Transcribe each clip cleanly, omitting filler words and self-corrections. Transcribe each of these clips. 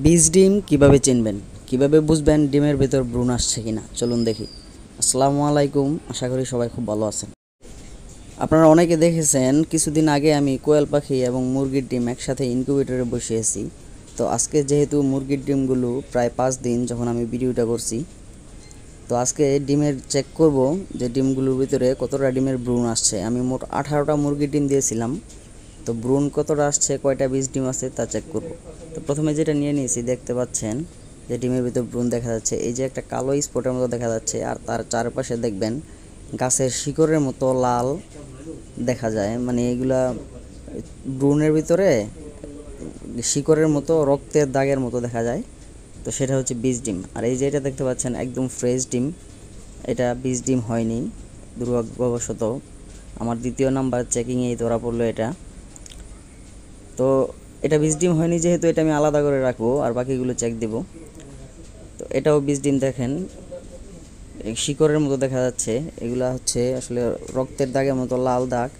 বীজ ডিম কিভাবে চিনবেন, কিভাবে বুঝবেন ডিমের ভেতর ভ্রূণ আসছে কিনা, চলুন দেখি। আসসালামু আলাইকুম, আশা করি সবাই খুব ভালো আছেন। আপনারা অনেকে দেখেছেন কিছুদিন আগে আমি কোয়েল পাখি এবং মুরগির ডিম একসাথে ইনকিউবেটরে বসিয়েছি। তো আজকে যেহেতু মুরগির ডিমগুলো প্রায় 5 দিন যখন আমি ভিডিওটা করছি, তো আজকে ডিমের চেক করব যে ডিমগুলোর ভিতরে কতটা ডিমের ভ্রূণ আসছে। আমি মোট 18টা মুরগির ডিম দিয়েছিলাম, তো ভ্রূণ কতটা আসছে, কয়টা বীজ ডিম আছে তা চেক করব। তো প্রথমে যেটা নিয়ে নিয়েছি, দেখতে পাচ্ছেন যে ডিমের ভিতর ভ্রূণ দেখা যাচ্ছে। এই যে একটা কালো স্পটের মতো দেখা যাচ্ছে, আর তার চারপাশে দেখবেন গাছের শিকড়ের মতো লাল দেখা যায়, মানে এগুলা ভ্রূণের ভিতরে শিকড়ের মতো রক্তের দাগের মতো দেখা যায়। তো সেটা হচ্ছে বীজ ডিম। আর এই যে এটা দেখতে পাচ্ছেন একদম ফ্রেশ ডিম, এটা বীজ ডিম হয়নি, দুর্ভাগ্যবশত আমার দ্বিতীয় নাম্বার চেকিংয়েই ধরা পড়লো এটা। তো এটা বীজ ডিম হয়নি যেহেতু এটা আমি আলাদা করে রাখবো আর বাকিগুলো চেক দেব। তো এটাও বীজ ডিম, দেখেন শিকড়ের মতো দেখা যাচ্ছে, এগুলা হচ্ছে আসলে রক্তের দাগের মতো লাল দাগ,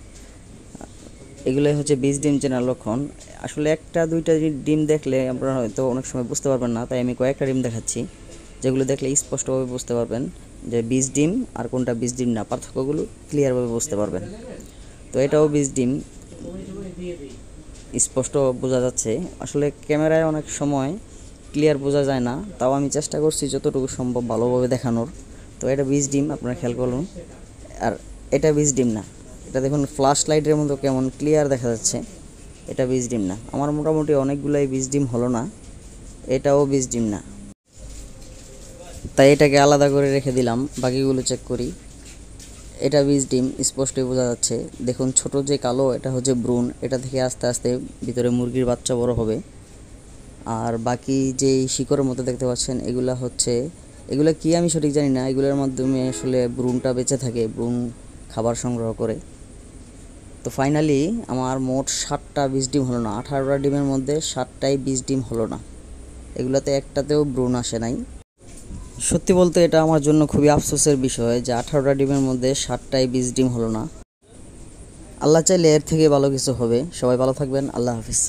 এগুলোই হচ্ছে বীজ ডিম চেনার লক্ষণ। আসলে একটা দুইটা ডিম দেখলে আপনারা হয়তো অনেক সময় বুঝতে পারবেন না, তাই আমি কয়েকটা ডিম দেখাচ্ছি যেগুলো দেখলে স্পষ্টভাবে বুঝতে পারবেন যে বীজ ডিম আর কোনটা বীজ ডিম না, পার্থক্যগুলো ক্লিয়ারভাবে বুঝতে পারবেন। তো এটাও বীজ ডিম, স্পষ্ট বোঝা যাচ্ছে। আসলে ক্যামেরায় অনেক সময় ক্লিয়ার বোঝা যায় না, তাও আমি চেষ্টা করছি যতটুকু সম্ভব ভালোভাবে দেখানোর। তো এটা বীজ ডিম, আপনারা খেয়াল করুন। আর এটা বীজ ডিম না, এটা দেখুন ফ্ল্যাশ লাইটের মতো কেমন ক্লিয়ার দেখা যাচ্ছে, এটা বীজ ডিম না। আমার মোটামুটি অনেকগুলাই বীজ ডিম হলো না, এটাও বীজ ডিম না, তাই এটাকে আলাদা করে রেখে দিলাম। বাকিগুলো চেক করি। এটা বীজ ডিম, স্পষ্টই বোঝা যাচ্ছে। দেখুন ছোট যে কালো, এটা হচ্ছে ভ্রূণ, এটা থেকে আস্তে আস্তে ভিতরে মুরগির বাচ্চা বড় হবে। আর বাকি যে শিকড়ের মতো দেখতে পাচ্ছেন, এগুলা কি আমি সঠিক জানি না, এগুলোর মাধ্যমে আসলে ভ্রূণটা বেঁচে থাকে, ভ্রূণ খাবার সংগ্রহ করে। তো ফাইনালি আমার মোট 7টা বীজ ডিম হলো না, 18টা ডিমের মধ্যে 7টাই বীজ ডিম হলো না, এগুলোতে একটাতেও ভ্রূণ আসে নাই। সত্যি বলতে এটা আমার জন্য খুবই আফসোসের বিষয় যে 18টা ডিমের মধ্যে 7টাই বীজ ডিম হলো না। আল্লাহ চাইলে এর থেকে ভালো কিছু হবে। সবাই ভালো থাকবেন, আল্লাহ হাফিজ।